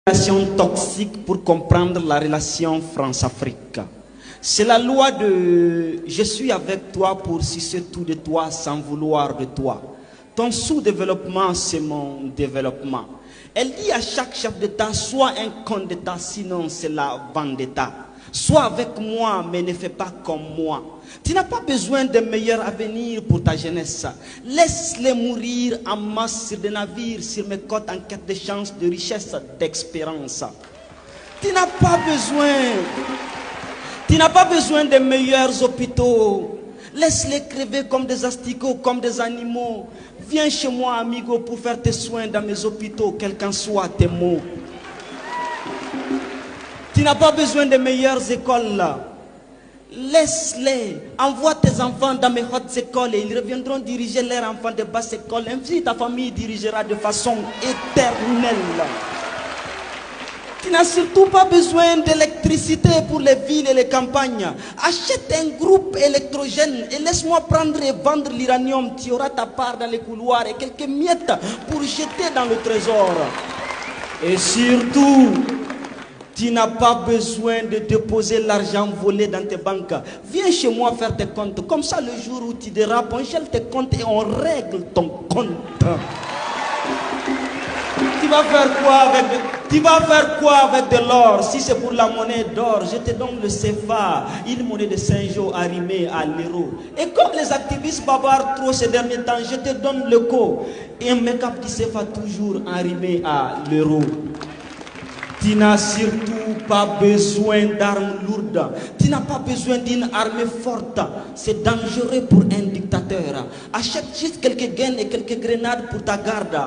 Relation toxique pour comprendre la relation France-Afrique. C'est la loi de « je suis avec toi pour sucer tout de toi sans vouloir de toi ». Ton sous-développement, c'est mon développement. Elle dit à chaque chef d'État, sois un con d'État, sinon c'est la vendetta. Sois avec moi, mais ne fais pas comme moi. Tu n'as pas besoin d'un meilleur avenir pour ta jeunesse. Laisse-les mourir en masse sur des navires, sur mes côtes en quête de chance, de richesse, d'espérance. Tu n'as pas besoin des meilleurs hôpitaux. Laisse-les crever comme des asticots, comme des animaux. Viens chez moi, amigo, pour faire tes soins dans mes hôpitaux, quels qu'en soient tes mots. Tu n'as pas besoin des meilleures écoles là. Laisse-les. Envoie tes enfants dans mes hautes écoles et ils reviendront diriger leurs enfants de basse école. Ainsi ta famille dirigera de façon éternelle. Tu n'as surtout pas besoin d'électricité pour les villes et les campagnes. Achète un groupe électrogène et laisse-moi prendre et vendre l'uranium. Tu auras ta part dans les couloirs et quelques miettes pour jeter dans le trésor. Et surtout, tu n'as pas besoin de déposer l'argent volé dans tes banques. Viens chez moi faire tes comptes. Comme ça, le jour où tu dérapes, on gèle tes comptes et on règle ton compte. Tu vas faire quoi avec de l'or? Si c'est pour la monnaie d'or, je te donne le CFA, une monnaie de Saint-Jean arrimée à l'euro. Et comme les activistes bavarent trop ces derniers temps, je te donne le co. Et un make-up du CFA toujours arrimé à l'euro. Tu n'as surtout pas besoin d'armes lourdes. Tu n'as pas besoin d'une armée forte. C'est dangereux pour un dictateur. Achète juste quelques gaines et quelques grenades pour ta garde.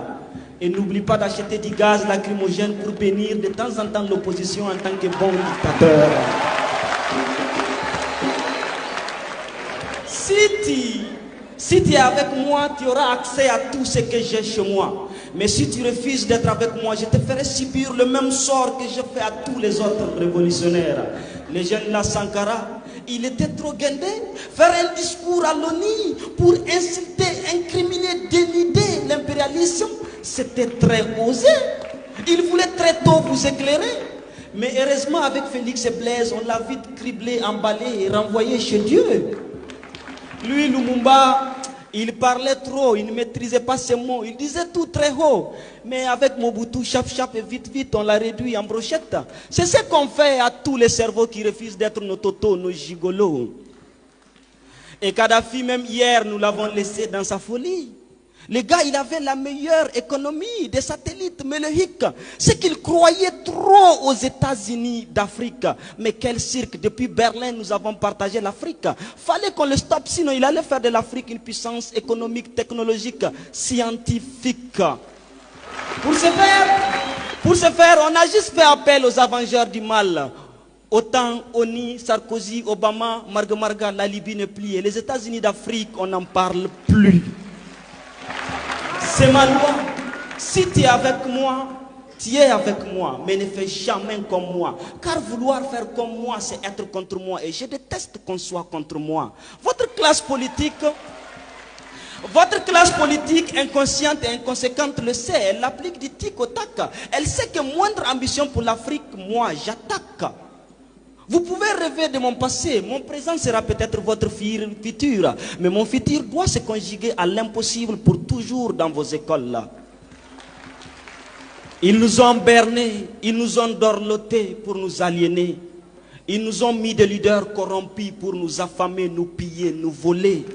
Et n'oublie pas d'acheter du gaz lacrymogène pour bénir de temps en temps l'opposition en tant que bon dictateur. Si tu es avec moi, tu auras accès à tout ce que j'ai chez moi. Mais si tu refuses d'être avec moi, je te ferai subir le même sort que je fais à tous les autres révolutionnaires. Les jeunes là, Sankara, il était trop guindé. Faire un discours à l'ONU pour insulter, incriminer, dénider l'impérialisme, c'était très osé. Il voulait très tôt vous éclairer. Mais heureusement, avec Félix et Blaise, on l'a vite criblé, emballé et renvoyé chez Dieu. Lui, Lumumba, il parlait trop, il ne maîtrisait pas ses mots, il disait tout très haut. Mais avec Mobutu, chap et vite, on l'a réduit en brochette. C'est ce qu'on fait à tous les cerveaux qui refusent d'être nos totos, nos gigolos. Et Kadhafi, même hier, nous l'avons laissé dans sa folie. Le gars, il avait la meilleure économie des satellites, mais le hic, c'est qu'il croyait trop aux États-Unis d'Afrique. Mais quel cirque, depuis Berlin, nous avons partagé l'Afrique. Fallait qu'on le stoppe, sinon il allait faire de l'Afrique une puissance économique, technologique, scientifique. Pour ce faire, on a juste fait appel aux avengeurs du mal. Autant Oni, Sarkozy, Obama, Marga, la Libye ne plie. Et les États-Unis d'Afrique, on n'en parle plus. C'est ma loi. Si tu es avec moi, tu es avec moi. Mais ne fais jamais comme moi. Car vouloir faire comme moi, c'est être contre moi. Et je déteste qu'on soit contre moi. Votre classe politique, inconsciente et inconséquente le sait. Elle applique du tic au tac. Elle sait que moindre ambition pour l'Afrique, moi, j'attaque. Vous pouvez rêver de mon passé, mon présent sera peut-être votre futur, mais mon futur doit se conjuguer à l'impossible pour toujours dans vos écoles là. Ils nous ont bernés, ils nous ont dorlotés pour nous aliéner. Ils nous ont mis des leaders corrompus pour nous affamer, nous piller, nous voler.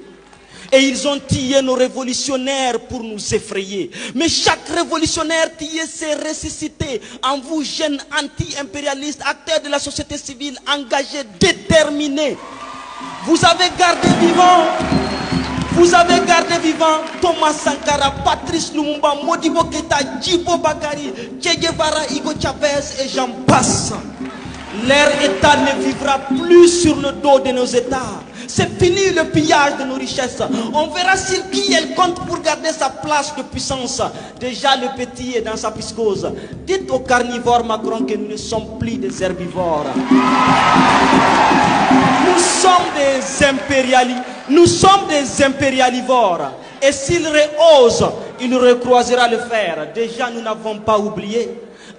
Et ils ont tué nos révolutionnaires pour nous effrayer. Mais chaque révolutionnaire tué s'est ressuscité. En vous, jeunes anti-impérialistes, acteurs de la société civile, engagés, déterminés. Vous avez gardé vivant Thomas Sankara, Patrice Lumumba, Modibo Keïta, Djibo Bakary, Che Guevara, Hugo Chavez et j'en passe. Leur État ne vivra plus sur le dos de nos États. C'est fini le pillage de nos richesses. On verra sur qui elle compte pour garder sa place de puissance. Déjà le petit est dans sa psychose. Dites aux carnivores Macron que nous ne sommes plus des herbivores. Nous sommes des impérialivores. Et s'il rehausse, il recroisera le fer. Déjà nous n'avons pas oublié.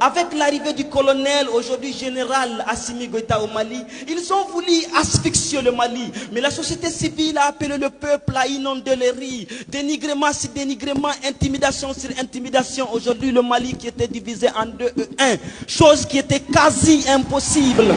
Avec l'arrivée du colonel, aujourd'hui général Assimi Goïta au Mali, ils ont voulu asphyxier le Mali. Mais la société civile a appelé le peuple à inonder les rues. Dénigrement sur dénigrement, intimidation sur intimidation. Aujourd'hui, le Mali qui était divisé en 2 et 1. Chose qui était quasi impossible.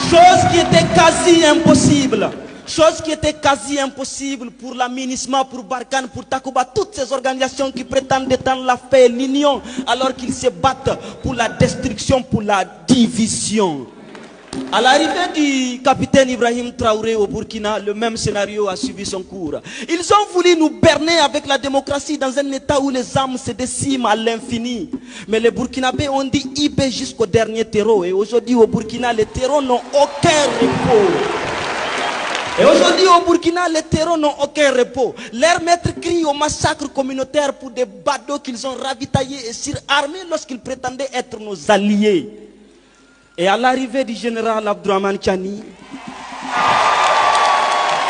Chose qui était quasi impossible. Chose qui était quasi impossible pour l'aménagement, pour Barkhane, pour Takuba, toutes ces organisations qui prétendent détendre la paix et l'union, alors qu'ils se battent pour la destruction, pour la division. À l'arrivée du capitaine Ibrahim Traoré au Burkina, le même scénario a suivi son cours. Ils ont voulu nous berner avec la démocratie dans un état où les âmes se déciment à l'infini. Mais les Burkinabés ont dit IB jusqu'au dernier terreau. Et aujourd'hui au Burkina, les terreaux n'ont aucun repos. Et aujourd'hui au Burkina, les terreaux n'ont aucun repos. Leurs maîtres crient au massacre communautaire pour des badauds qu'ils ont ravitaillés et surarmés lorsqu'ils prétendaient être nos alliés. Et à l'arrivée du général Abdourahmane Tiani,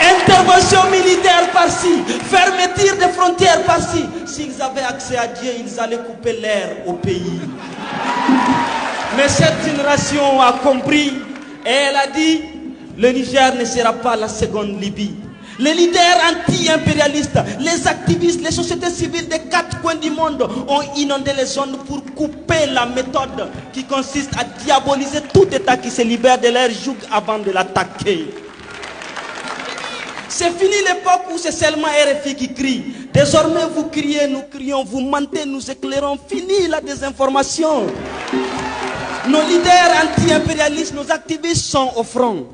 intervention militaire par-ci, fermeture des frontières par-ci. S'ils avaient accès à Dieu, ils allaient couper l'air au pays. Mais cette génération a compris et elle a dit, le Niger ne sera pas la seconde Libye. Les leaders anti-impérialistes, les activistes, les sociétés civiles des 4 coins du monde ont inondé les zones pour couper la méthode qui consiste à diaboliser tout État qui se libère de leur joug avant de l'attaquer. C'est fini l'époque où c'est seulement RFI qui crie. Désormais vous criez, nous crions, vous mentez, nous éclairons. Fini la désinformation. Nos leaders anti-impérialistes, nos activistes sont au front.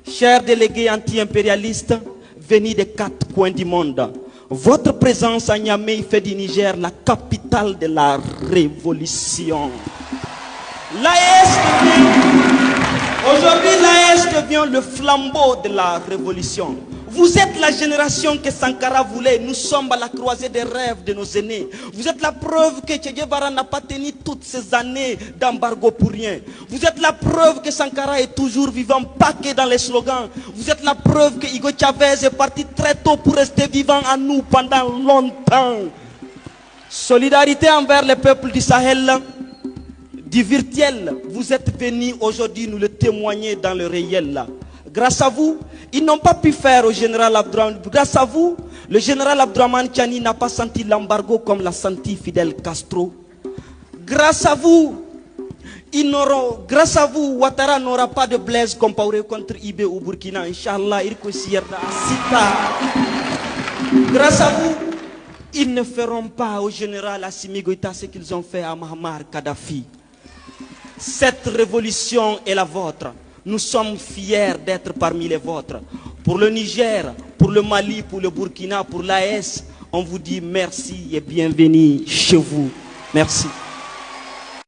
Chers délégués anti-impérialistes, venus des 4 coins du monde, votre présence à Niamey fait du Niger la capitale de la révolution. Aujourd'hui, l'AES devient le flambeau de la révolution. Vous êtes la génération que Sankara voulait. Nous sommes à la croisée des rêves de nos aînés. Vous êtes la preuve que Che Guevara n'a pas tenu toutes ces années d'embargo pour rien. Vous êtes la preuve que Sankara est toujours vivant, pas que dans les slogans. Vous êtes la preuve que Hugo Chavez est parti très tôt pour rester vivant en nous pendant longtemps. Solidarité envers les peuples du Sahel, du virtuel. Vous êtes venus aujourd'hui nous le témoigner dans le réel. Grâce à vous, ils n'ont pas pu faire au général Abdourahmane. Grâce à vous, le général Abdourahmane Tiani n'a pas senti l'embargo comme l'a senti Fidel Castro. Grâce à vous, Ouattara n'aura pas de Blaise Compaoré contre IB au Burkina. Inch'Allah, grâce à vous, ils ne feront pas au général Assimi Goïta ce qu'ils ont fait à Muammar Kadhafi. Cette révolution est la vôtre. Nous sommes fiers d'être parmi les vôtres. Pour le Niger, pour le Mali, pour le Burkina, pour l'AES, on vous dit merci et bienvenue chez vous. Merci.